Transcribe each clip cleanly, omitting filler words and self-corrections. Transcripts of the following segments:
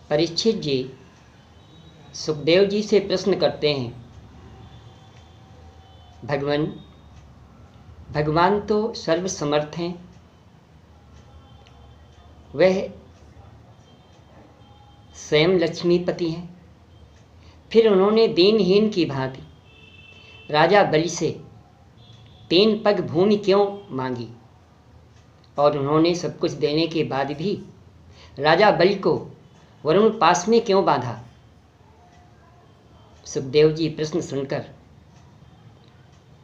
परीक्षित जी सुखदेव जी से प्रश्न करते हैं, भगवान तो सर्वसमर्थ हैं, वह स्वयं लक्ष्मीपति हैं, फिर उन्होंने दीनहीन की भांति राजा बलि से 3 पग भूमि क्यों मांगी, और उन्होंने सब कुछ देने के बाद भी राजा बलि को वरुण पास में क्यों बांधा। सुखदेव जी प्रश्न सुनकर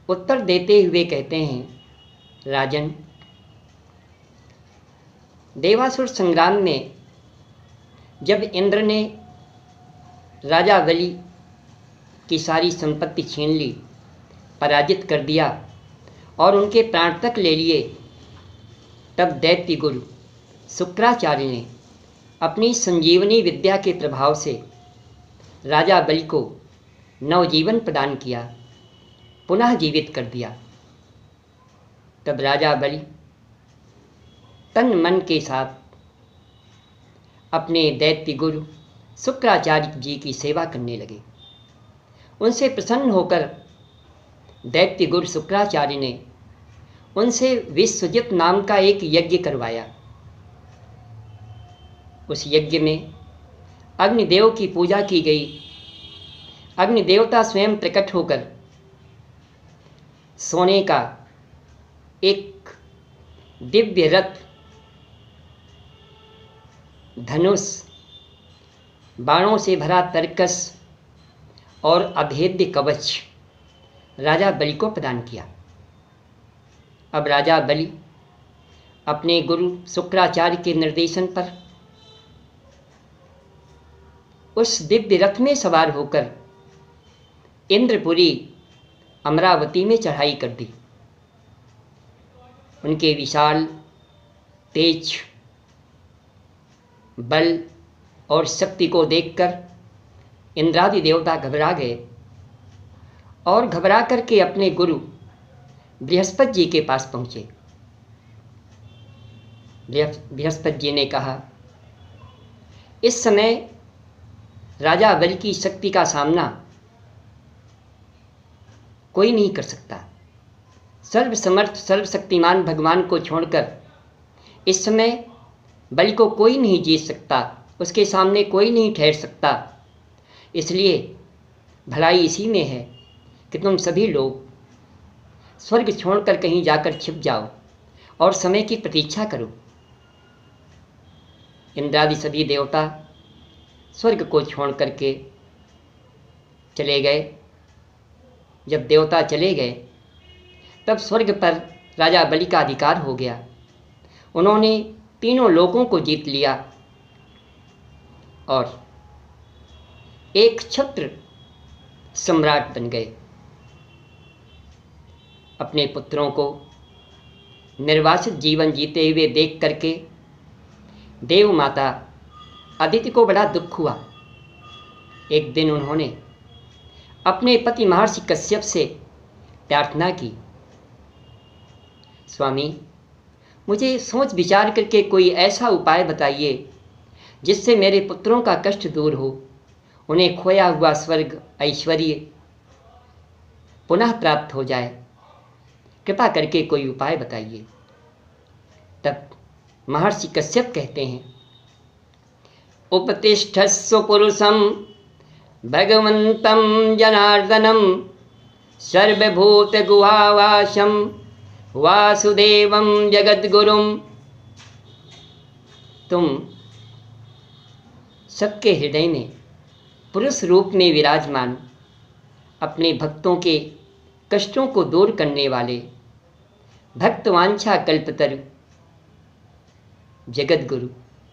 उत्तर देते हुए कहते हैं, राजन, देवासुर संग्राम में जब इंद्र ने राजा बलि की सारी संपत्ति छीन ली, पराजित कर दिया और उनके प्राण तक ले लिए, तब दैत्य गुरु शुक्राचार्य ने अपनी संजीवनी विद्या के प्रभाव से राजा बलि को नवजीवन प्रदान किया, पुनः जीवित कर दिया। तब राजा बलि तन मन के साथ अपने दैत्य गुरु शुक्राचार्य जी की सेवा करने लगे। उनसे प्रसन्न होकर दैत्य गुरु शुक्राचार्य ने उनसे विश्वजित नाम का एक यज्ञ करवाया। उस यज्ञ में अग्निदेव की पूजा की गई। अग्निदेवता स्वयं प्रकट होकर सोने का एक दिव्य रथ, धनुष, बाणों से भरा तरकस और अभेद्य कवच राजा बलि को प्रदान किया। अब राजा बलि अपने गुरु शुक्राचार्य के निर्देशन पर उस दिव्य रथ में सवार होकर इंद्रपुरी अमरावती में चढ़ाई कर दी। उनके विशाल तेज बल और शक्ति को देखकर इंद्रादि देवता घबरा गए और घबरा करके अपने गुरु बृहस्पति जी के पास पहुँचे। बृहस्पति जी ने कहा, इस समय राजा बलि की शक्ति का सामना कोई नहीं कर सकता। सर्वसमर्थ सर्वशक्तिमान भगवान को छोड़कर इस समय बलि को कोई नहीं जीत सकता, उसके सामने कोई नहीं ठहर सकता। इसलिए भलाई इसी में है कि तुम सभी लोग स्वर्ग छोड़कर कहीं जाकर छिप जाओ और समय की प्रतीक्षा करो। इंद्रादि सभी देवता स्वर्ग को छोड़ करके चले गए। जब देवता चले गए तब स्वर्ग पर राजा बलि का अधिकार हो गया। उन्होंने तीनों लोकों को जीत लिया और एक छत्र सम्राट बन गए। अपने पुत्रों को निर्वासित जीवन जीते हुए देख करके देव माता अदिति को बड़ा दुख हुआ। एक दिन उन्होंने अपने पति महर्षि कश्यप से प्रार्थना की, स्वामी, मुझे सोच विचार करके कोई ऐसा उपाय बताइए जिससे मेरे पुत्रों का कष्ट दूर हो, उन्हें खोया हुआ स्वर्ग ऐश्वर्य पुनः प्राप्त हो जाए। कृपा करके कोई उपाय बताइए। तब महर्षि कश्यप कहते हैं, उपतिष्ठस्व पुरुषं भगवन्तं जनार्दनं सर्वभूतगुहावासं वासुदेवं जगद्गुरुं। तुम सबके हृदय में पुरुष रूप में विराजमान, अपने भक्तों के कष्टों को दूर करने वाले भक्तवांछा कल्पतरु जगद्गुरु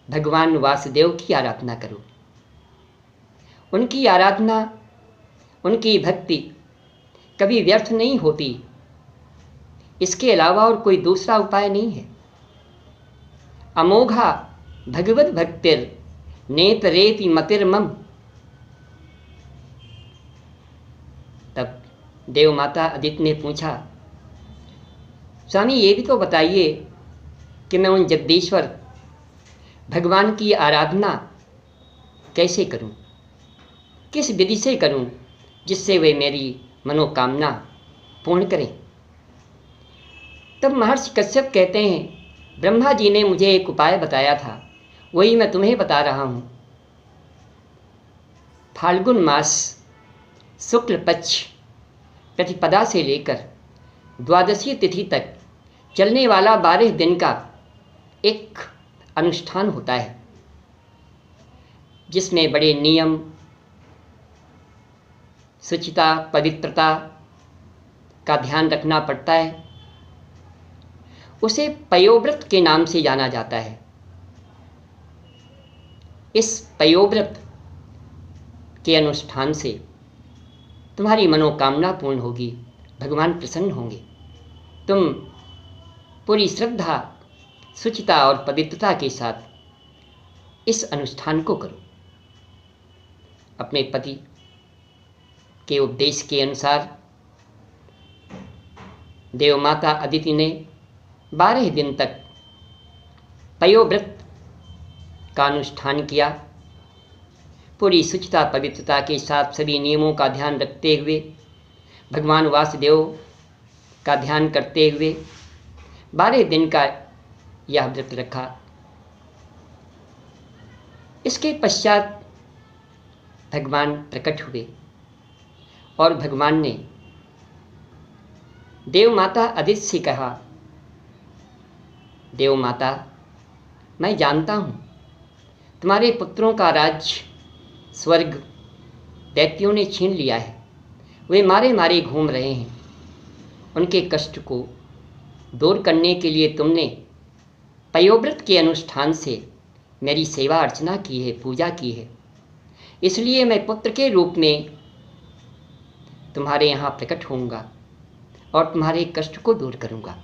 भगवान वासुदेव की आराधना करो। उनकी आराधना, उनकी भक्ति कभी व्यर्थ नहीं होती। इसके अलावा और कोई दूसरा उपाय नहीं है। अमोघा भगवत भक्तिर नेतरेति मतिर्मम। तब देव माता अदिति ने पूछा, स्वामी, ये भी तो बताइए कि मैं उन जगदीश्वर भगवान की आराधना कैसे करूं, किस विधि से करूं जिससे वे मेरी मनोकामना पूर्ण करें। तब महर्षि कश्यप कहते हैं, ब्रह्मा जी ने मुझे एक उपाय बताया था, वही मैं तुम्हें बता रहा हूं। फाल्गुन मास शुक्ल पक्ष प्रतिपदा से लेकर द्वादशी तिथि तक चलने वाला 12 दिन का एक अनुष्ठान होता है, जिसमें बड़े नियम, शुचिता, पवित्रता का ध्यान रखना पड़ता है। उसे पयोव्रत के नाम से जाना जाता है। इस पयोव्रत के अनुष्ठान से तुम्हारी मनोकामना पूर्ण होगी, भगवान प्रसन्न होंगे। तुम पूरी श्रद्धा, शुचिता और पवित्रता के साथ इस अनुष्ठान को करो। अपने पति के उपदेश के अनुसार देवमाता अदिति ने 12 दिन तक पयोव्रत का अनुष्ठान किया। पूरी शुचिता, पवित्रता के साथ सभी नियमों का ध्यान रखते हुए, भगवान वासुदेव का ध्यान करते हुए 12 दिन का यह व्रत रखा। इसके पश्चात भगवान प्रकट हुए और भगवान ने देव माता अदिति से कहा, देव माता, मैं जानता हूँ तुम्हारे पुत्रों का राज्य स्वर्ग दैत्यों ने छीन लिया है। वे मारे मारे घूम रहे हैं। उनके कष्ट को दूर करने के लिए तुमने पयोव्रत के अनुष्ठान से मेरी सेवा अर्चना की है, पूजा की है। इसलिए मैं पुत्र के रूप में तुम्हारे यहाँ प्रकट होऊंगा और तुम्हारे कष्ट को दूर करूंगा।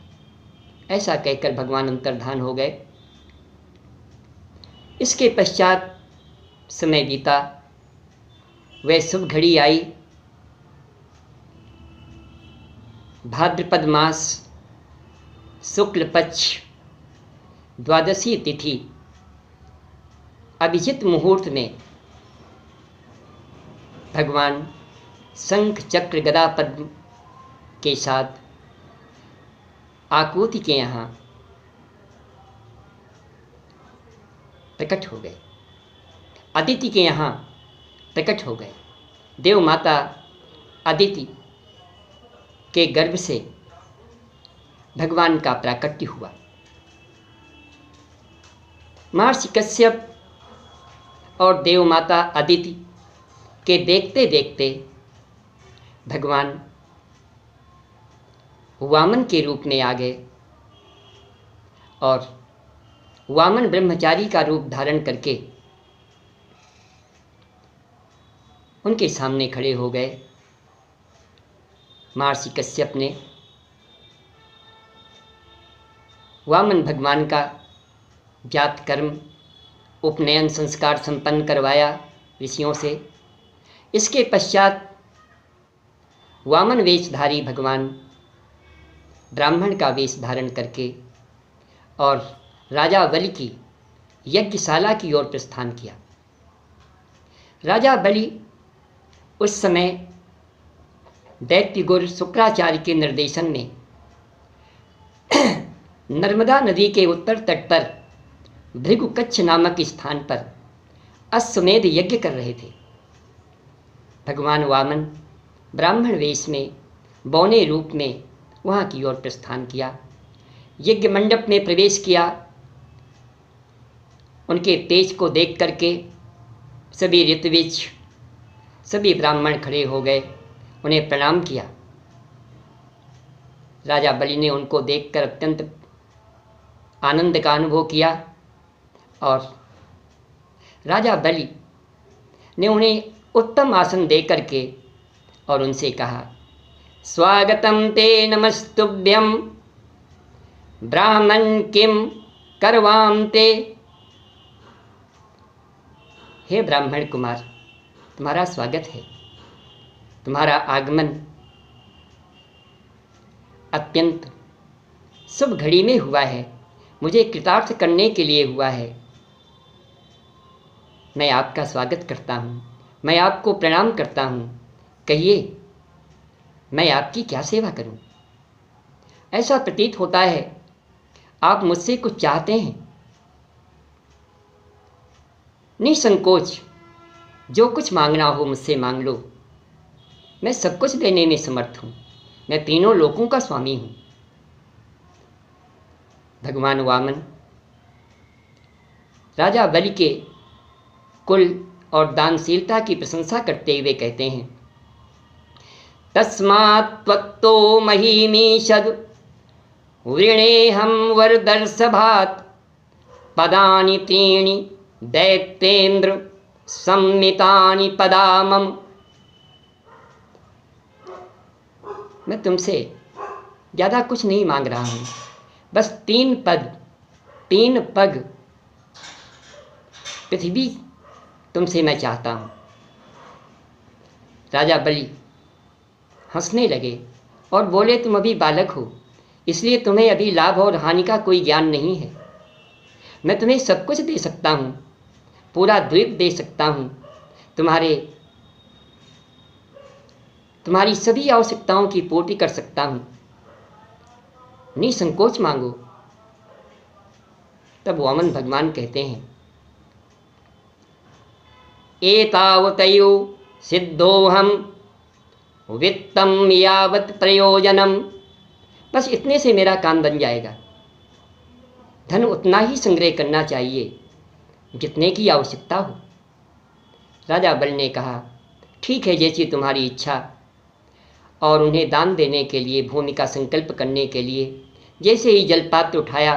ऐसा कहकर भगवान अंतर्धान हो गए। इसके पश्चात समय बीता, वह शुभ घड़ी आई। भाद्रपद मास शुक्ल पक्ष द्वादशी तिथि अभिजित मुहूर्त में भगवान शंख चक्र गदा पद्म के साथ आकृति के यहाँ प्रकट हो गए, अदिति के यहाँ प्रकट हो गए। देव माता अदिति के गर्भ से भगवान का प्राकट्य हुआ। महर्षि कश्यप और देव माता अदिति के देखते देखते भगवान वामन के रूप में आ गए और वामन ब्रह्मचारी का रूप धारण करके उनके सामने खड़े हो गए। महर्षि कश्यप ने वामन भगवान का जात कर्म उपनयन संस्कार संपन्न करवाया ऋषियों से। इसके पश्चात वामन वेशधारी भगवान ब्राह्मण का वेश धारण करके और राजा बलि की यज्ञशाला की ओर प्रस्थान किया। राजा बलि उस समय दैत्य गुरु शुक्राचार्य के निर्देशन में नर्मदा नदी के उत्तर तट पर भृगुकच्छ नामक स्थान पर अश्वमेध यज्ञ कर रहे थे। भगवान वामन ब्राह्मण वेश में बौने रूप में वहाँ की ओर प्रस्थान किया। यज्ञ मंडप में प्रवेश किया। उनके तेज को देख करके सभी ऋत्विज, सभी ब्राह्मण खड़े हो गए, उन्हें प्रणाम किया। राजा बलि ने उनको देखकर अत्यंत आनंद का अनुभव किया और राजा बलि ने उन्हें उत्तम आसन दे करके और उनसे कहा, स्वागतम ते नमस्तुभ्यं ब्राह्मण किम करवाम ते। हे ब्राह्मण कुमार, तुम्हारा स्वागत है। तुम्हारा आगमन अत्यंत शुभ घड़ी में हुआ है, मुझे कृतार्थ करने के लिए हुआ है। मैं आपका स्वागत करता हूँ, मैं आपको प्रणाम करता हूँ। कहिए, मैं आपकी क्या सेवा करूँ? ऐसा प्रतीत होता है आप मुझसे कुछ चाहते हैं। निसंकोच जो कुछ मांगना हो मुझसे मांग लो, मैं सब कुछ देने में समर्थ हूँ। मैं तीनों लोकों का स्वामी हूँ। भगवान वामन राजा बलि के कुल और दानशीलता की प्रशंसा करते हुए कहते हैं, तस्मात् त्वत्तो महीमीषद् वृणेऽहं वरदर्शभात् पदानि त्रीणि दैत्येन्द्र सम्मितानि पदा मम। मैं तुमसे ज़्यादा कुछ नहीं मांग रहा हूँ, बस 3 पग पृथ्वी तुमसे मैं चाहता हूँ। राजा बलि हंसने लगे और बोले, तुम अभी बालक हो, इसलिए तुम्हें अभी लाभ और हानि का कोई ज्ञान नहीं है। मैं तुम्हें सब कुछ दे सकता हूँ, पूरा द्वीप दे सकता हूँ, तुम्हारी सभी आवश्यकताओं की पूर्ति कर सकता हूँ। निसंकोच मांगो। तब वामन भगवान कहते हैं, एतावतयो सिद्धोहम वित्तम यावत् प्रयोजनम। बस इतने से मेरा काम बन जाएगा। धन उतना ही संग्रह करना चाहिए जितने की आवश्यकता हो। राजा बलि ने कहा, ठीक है, जैसी तुम्हारी इच्छा। और उन्हें दान देने के लिए, भूमि का संकल्प करने के लिए जैसे ही जलपात्र उठाया,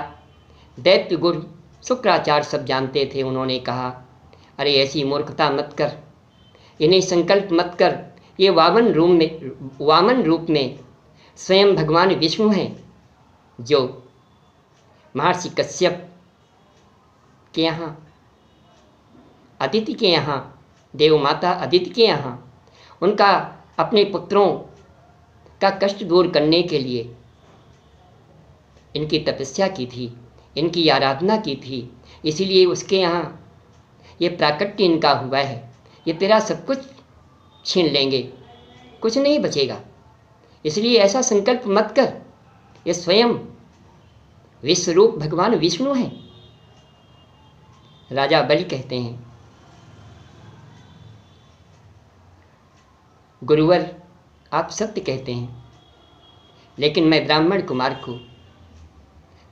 दैत्य गुरु शुक्राचार्य सब जानते थे। उन्होंने कहा, अरे ऐसी मूर्खता मत कर, इन्हें संकल्प मत कर। ये वामन रूप में स्वयं भगवान विष्णु हैं, जो महर्षि कश्यप के यहाँ, अदिति के यहाँ, देव माता अदिति के यहाँ उनका अपने पुत्रों का कष्ट दूर करने के लिए इनकी तपस्या की थी, इनकी आराधना की थी। इसीलिए उसके यहाँ ये प्राकट्य इनका हुआ है। ये तेरा सब कुछ छीन लेंगे, कुछ नहीं बचेगा। इसलिए ऐसा संकल्प मत कर। ये स्वयं विश्वरूप भगवान विष्णु हैं। राजा बलि कहते हैं, गुरुवर आप सत्य कहते हैं, लेकिन मैं ब्राह्मण कुमार को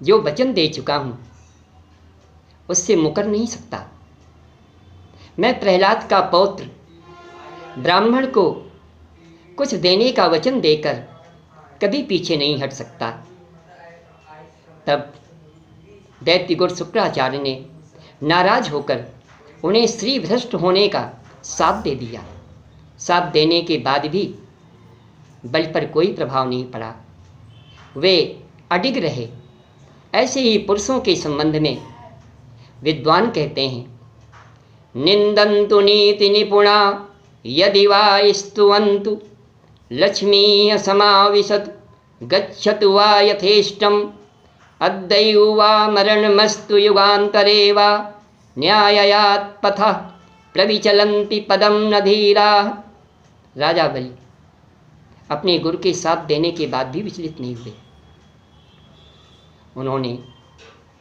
जो वचन दे चुका हूँ उससे मुकर नहीं सकता। मैं प्रहलाद का पौत्र ब्राह्मण को कुछ देने का वचन देकर कभी पीछे नहीं हट सकता। तब दैत्यगुरु शुक्राचार्य ने नाराज होकर उन्हें स्त्री भ्रष्ट होने का साथ दे दिया। साथ देने के बाद भी बलि पर कोई प्रभाव नहीं पड़ा, वे अडिग रहे। ऐसे ही पुरुषों के संबंध में विद्वान कहते हैं, निंदन्तु नीति निपुणा यदि वा स्तुवन्तु लक्ष्मी समाविशत गच्छतु वा यथेष्टम अद्यैव वा मरणमस्तु युगान्तरे वा न्यायात् पथः प्रविचलन्ति पदम न धीराः। राजा बलि अपने गुरु के साथ देने के बाद भी विचलित नहीं हुए। उन्होंने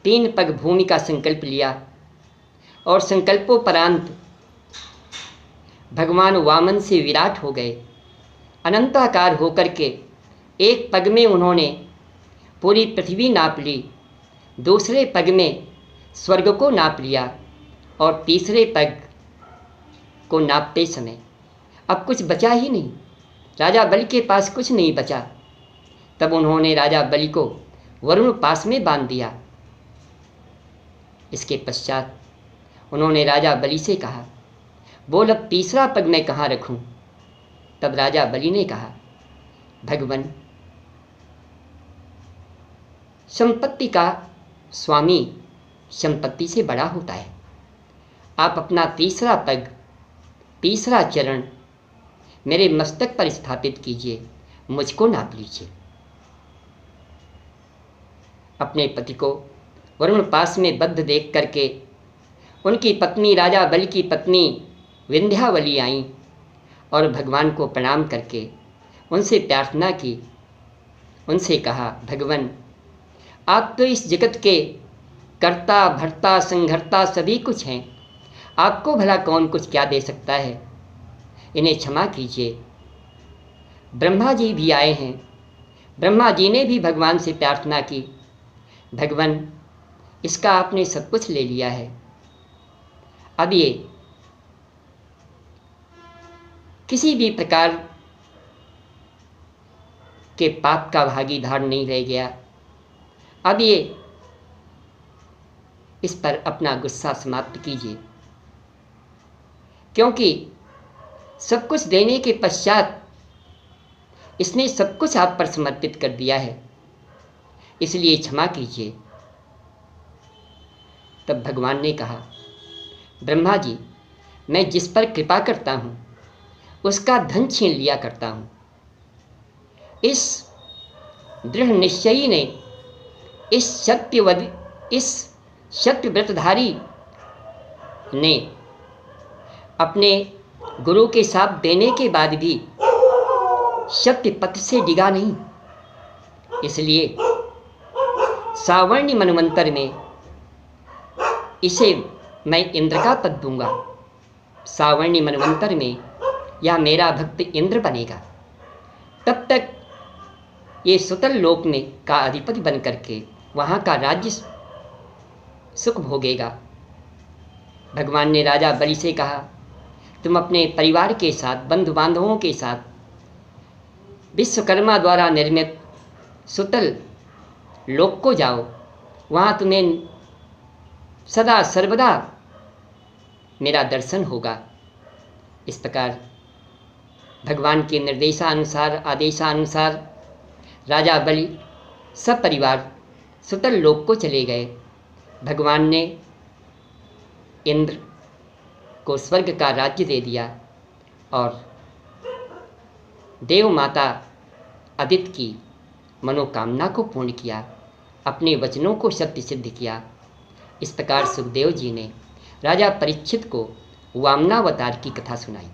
3 पग भूमि का संकल्प लिया और संकल्पोपरांत भगवान वामन से विराट हो गए। अनंताकार होकर के एक पग में उन्होंने पूरी पृथ्वी नाप ली, दूसरे पग में स्वर्ग को नाप लिया और तीसरे पग को नापते समय अब कुछ बचा ही नहीं। राजा बलि के पास कुछ नहीं बचा। तब उन्होंने राजा बलि को वरुण पास में बांध दिया। इसके पश्चात उन्होंने राजा बलि से कहा, बोल अब तीसरा पग मैं कहाँ रखूं? तब राजा बलि ने कहा, भगवन, संपत्ति का स्वामी संपत्ति से बड़ा होता है। आप अपना तीसरा पग, तीसरा चरण मेरे मस्तक पर स्थापित कीजिए, मुझको नाप लीजिए। अपने पति को वरुण पास में बद्ध देख करके उनकी पत्नी राजा बलि की पत्नी विंध्यावली आईं और भगवान को प्रणाम करके उनसे प्रार्थना की। उनसे कहा, भगवान आप तो इस जगत के कर्ता भर्ता संघर्ता सभी कुछ हैं, आपको भला कौन कुछ क्या दे सकता है, इन्हें क्षमा कीजिए। ब्रह्मा जी भी आए हैं। ब्रह्मा जी ने भी भगवान से प्रार्थना की, भगवान इसका आपने सब कुछ ले लिया है, अब ये किसी भी प्रकार के पाप का भागीदार नहीं रह गया, अब ये इस पर अपना गुस्सा समाप्त कीजिए, क्योंकि सब कुछ देने के पश्चात इसने सब कुछ आप पर समर्पित कर दिया है, इसलिए क्षमा कीजिए। तब भगवान ने कहा, ब्रह्मा जी मैं जिस पर कृपा करता हूँ उसका धन छीन लिया करता हूँ। इस दृढ़ निश्चयी ने, इस सत्यव्रतधारी ने अपने गुरु के साथ देने के बाद भी सत्य पथ से डिगा नहीं, इसलिए सावर्णी मनवंतर में इसे मैं इंद्र का पद दूंगा। सावर्णी मनवंतर में यह मेरा भक्त इंद्र बनेगा, तब तक ये सुतल लोक में का अधिपति बन करके वहाँ का राज्य सुख भोगेगा। भगवान ने राजा बलि से कहा, तुम अपने परिवार के साथ, बंधु बांधवों के साथ विश्वकर्मा द्वारा निर्मित सुतल लोक को जाओ, वहाँ तुम्हें सदा सर्वदा मेरा दर्शन होगा। इस प्रकार भगवान के निर्देशानुसार, आदेशानुसार राजा बलि सब परिवार सुतल लोक को चले गए। भगवान ने इंद्र को स्वर्ग का राज्य दे दिया और देव माता अदिति की मनोकामना को पूर्ण किया, अपने वचनों को सत्य सिद्ध किया। इस प्रकार सुखदेव जी ने राजा परीक्षित को वामनावतार की कथा सुनाई।